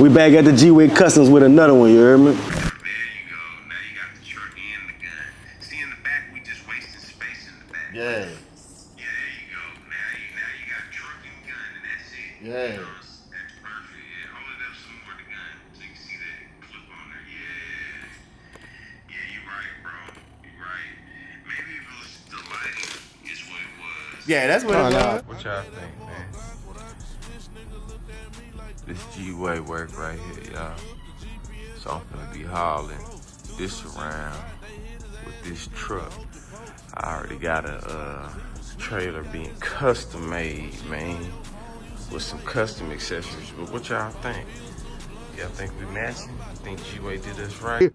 We back at the Geeway Customs with another one, you heard me? There you go. Now you got the truck and the gun. See, in the back, we just wasting space in the back. Yeah. Yeah, there you go. Now you got truck and gun, and that's it. Yeah. That's perfect. Yeah, hold it up some more, the gun, so you can see that clip on there. Yeah. Yeah, you right, bro. You right. Maybe if it was the lighting is what it was. Yeah, that's what it was. What y'all think, man? This Geeway work right here, y'all. So I'm gonna be hauling this around with this truck. I already got a trailer being custom made, man, with some custom accessories. But what y'all think? Y'all think we matching? Think Geeway did us right?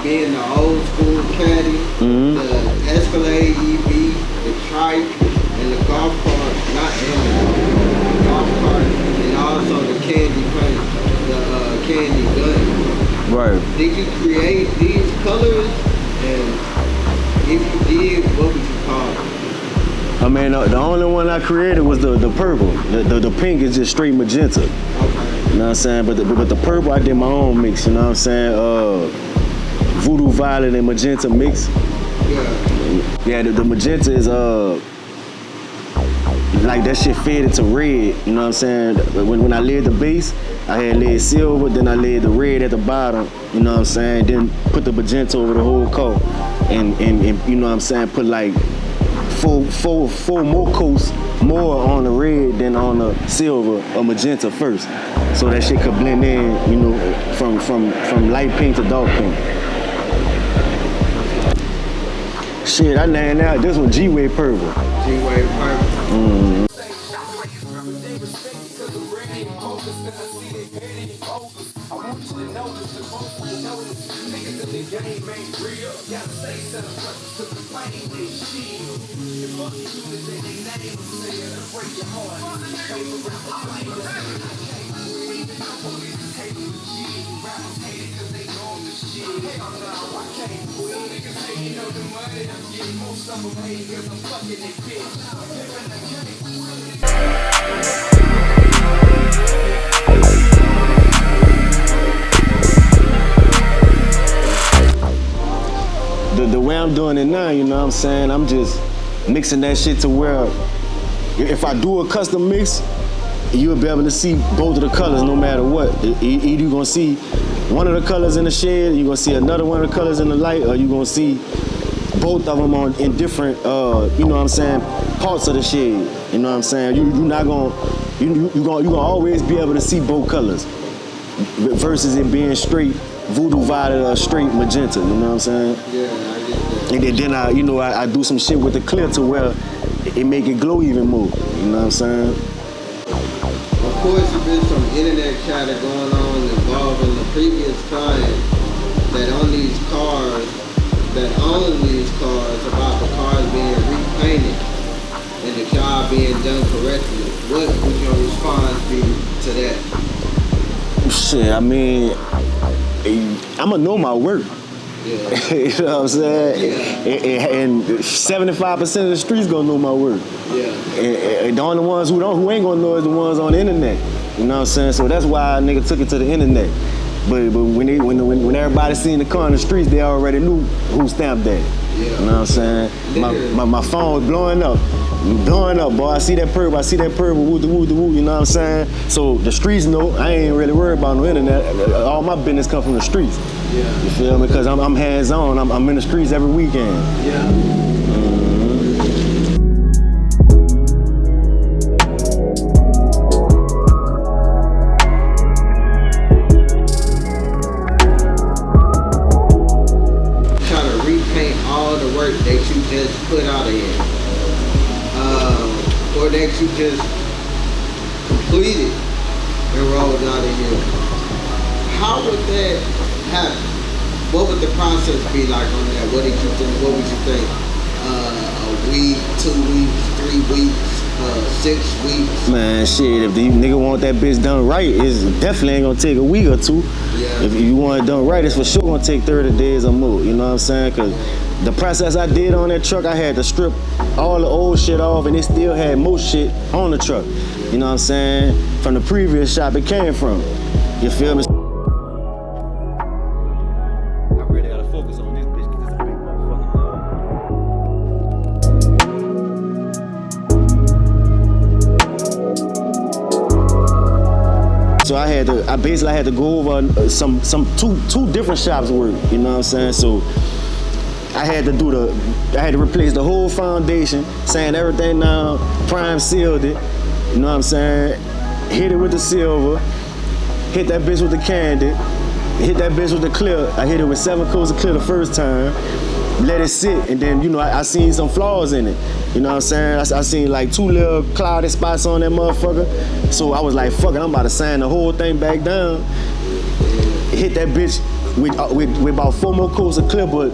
Being the old school caddy, the Escalade EV, the trike, and the golf cart, the golf cart, and also the candy paint, the candy gun. Right. Did you create these colors? And if you did, what would you call them? I mean, the only one I created was the purple. The pink is just straight magenta. Okay. You know what I'm saying? But the purple, I did my own mix. You know what I'm saying? Voodoo violet and magenta mix. Yeah. Yeah, the magenta is like that shit faded to red. You know what I'm saying? When I laid the base, I had laid silver, then I laid the red at the bottom. You know what I'm saying? Then put the magenta over the whole coat, and you know what I'm saying? Put like four more coats more on the red than on the silver or magenta first, so that shit could blend in. You know, from light pink to dark pink. Shit, I named out this one Geeway Purp. Geeway Purp. The way I'm doing it now, you know what I'm saying? I'm just mixing that shit to where if I do a custom mix, you'll be able to see both of the colors no matter what. Either you're gonna see one of the colors in the shade, you're gonna see another one of the colors in the light, or you're gonna see both of them in different, you know what I'm saying, parts of the shade. You know what I'm saying? You're not gonna, you're gonna always be able to see both colors versus it being straight voodoo violet or straight magenta. You know what I'm saying? Yeah, I get that. And then I do some shit with the clear to where it make it glow even more. You know what I'm saying? Of course, there's been some internet chatter going on involving the previous client that own these cars about the cars being repainted and the job being done correctly. What would your response be to that? Shit, I mean, I'ma know my work. Yeah. You know what I'm saying? Yeah. And 75% of the streets gonna know my work. Yeah. And the only ones who ain't gonna know is the ones on the internet. You know what I'm saying? So that's why a nigga took it to the internet. But when everybody seen the car in the streets, they already knew who stamped that. Yeah. You know what I'm saying? My phone was blowing up. Boy. I see that purple, woo the woo, you know what I'm saying? So the streets know, I ain't really worried about no internet. All my business come from the streets. Yeah. You feel me? Because I'm hands-on, I'm in the streets every weekend. Yeah. that you just completed and rolled out of here. How would that happen? What would the process be like on that? What did you think? What would you think? A week, 2 weeks, 3 weeks, 6 weeks? Man, shit, if the nigga want that bitch done right, it's definitely ain't gonna take a week or two. Yeah. If you want it done right, it's for sure gonna take 30 days or more, you know what I'm saying? Cause the process I did on that truck, I had to strip all the old shit off and it still had most shit on the truck. You know what I'm saying? From the previous shop it came from. You feel me? I really gotta focus on this bitch because it's a big motherfucking dog. So I basically had to go over some two different shops work, you know what I'm saying? So I had to replace the whole foundation, sand everything down, prime sealed it, you know what I'm saying? Hit it with the silver, hit that bitch with the candy, hit that bitch with the clear. I hit it with 7 coats of clear the first time, let it sit, and then, you know, I seen some flaws in it. You know what I'm saying? I seen like 2 little cloudy spots on that motherfucker. So I was like, fuck it, I'm about to sand the whole thing back down. Hit that bitch with about 4 more coats of clear, but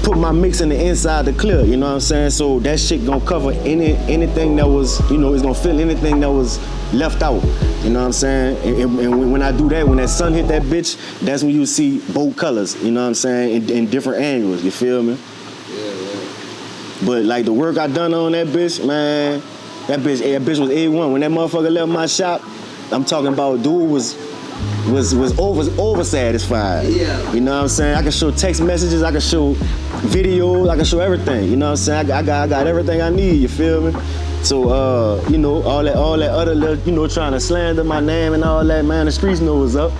put my mix in the inside the clear, you know what I'm saying? So that shit gonna cover anything that was, you know, it's gonna fill anything that was left out, you know what I'm saying? And when I do that, when that sun hit that bitch, that's when you see both colors, you know what I'm saying, in different angles, you feel me? Yeah. But like the work I done on that bitch, man, that bitch was A1. When that motherfucker left my shop, I'm talking about dude was over satisfied. Yeah. You know what I'm saying? I can show text messages, I can show videos, I can show everything. You know what I'm saying? I got everything I need, you feel me? So you know, all that other little, you know, trying to slander my name and all that, man, the streets know what's up.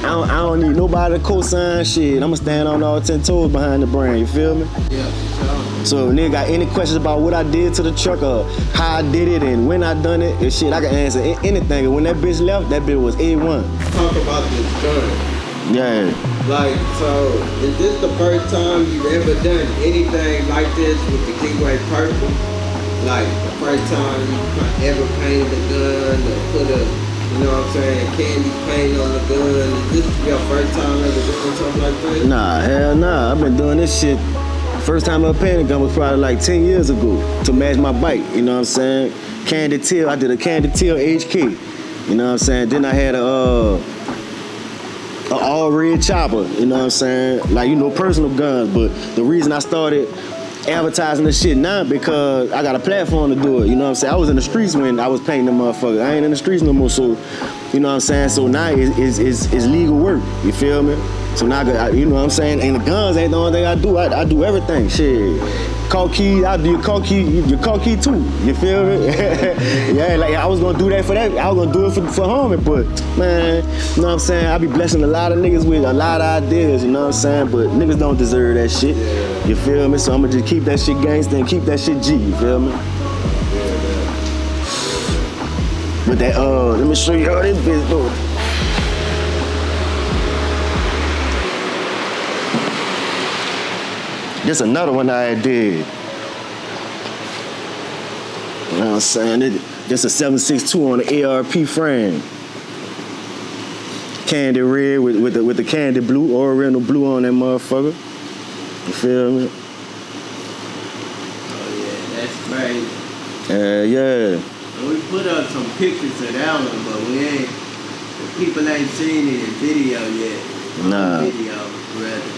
I don't need nobody to co-sign shit. I'ma stand on all 10 toes behind the brand, you feel me? Yeah. So if nigga got any questions about what I did to the truck or how I did it and when I done it and shit, I can answer anything. And when that bitch left, that bitch was A1. Talk about this gun. Yeah. Like, so, is this the first time you've ever done anything like this with the Geeway Purp? Like, the first time you ever painted a gun or put a, you know what I'm saying, candy paint on the gun? Is this your first time ever doing something like that? Nah, hell nah. I've been doing this shit. First time I painted a gun was probably like 10 years ago to match my bike, you know what I'm saying? Candy Teal, I did a Candy Teal HK, you know what I'm saying? Then I had a all red chopper, you know what I'm saying? Like, you know, personal guns, but the reason I started advertising this shit now because I got a platform to do it, you know what I'm saying? I was in the streets when I was painting them motherfuckers. I ain't in the streets no more, so, you know what I'm saying? So now it's legal work, you feel me? So now, you know what I'm saying? And the guns ain't the only thing I do. I do everything, shit. Car key, I do your car key too, you feel me? Yeah, like I was gonna do that for that. I was gonna do it for homie, but man, you know what I'm saying? I be blessing a lot of niggas with a lot of ideas, you know what I'm saying? But niggas don't deserve that shit, you feel me? So I'ma just keep that shit gangsta and keep that shit G, you feel me? But that, let me show you how this bitch do. This another one I did. You know what I'm saying? This a 762 on the ARP frame. Candy red with the candy blue, oriental blue on that motherfucker. You feel me? Oh yeah, that's crazy. Yeah. And we put up some pictures of that one, but the people ain't seen it in video yet. Nah. Video, rather.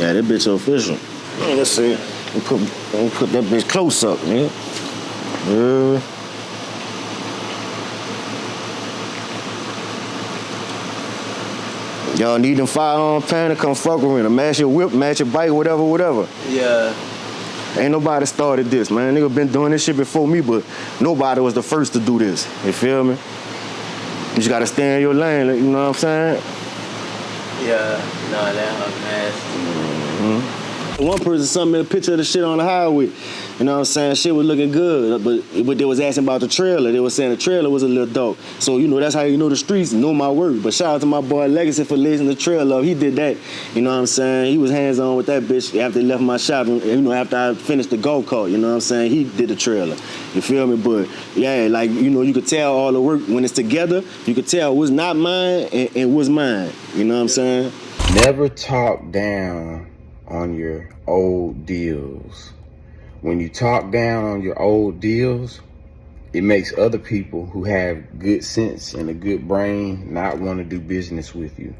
Yeah, that bitch official. Let's see. Let me put that bitch close up, man. Y'all need them firearm pan to come fuck with them. Match your whip, match your bike, whatever. Yeah. Ain't nobody started this, man. Nigga been doing this shit before me, but nobody was the first to do this. You feel me? You just gotta stay in your lane, you know what I'm saying? Yeah, no, that was nasty. One person sent me a picture of the shit on the highway. You know what I'm saying? Shit was looking good, but they was asking about the trailer. They was saying the trailer was a little dope. So, you know, that's how you know the streets know my work. But shout out to my boy Legacy for lacing the trailer up. He did that. You know what I'm saying? He was hands-on with that bitch after he left my shop, you know, after I finished the go-kart. You know what I'm saying? He did the trailer. You feel me? But, yeah, like, you know, you could tell all the work. When it's together, you could tell what's not mine and what's mine. You know what I'm saying? Never talk down on your old deals. When you talk down on your old deals, it makes other people who have good sense and a good brain not want to do business with you.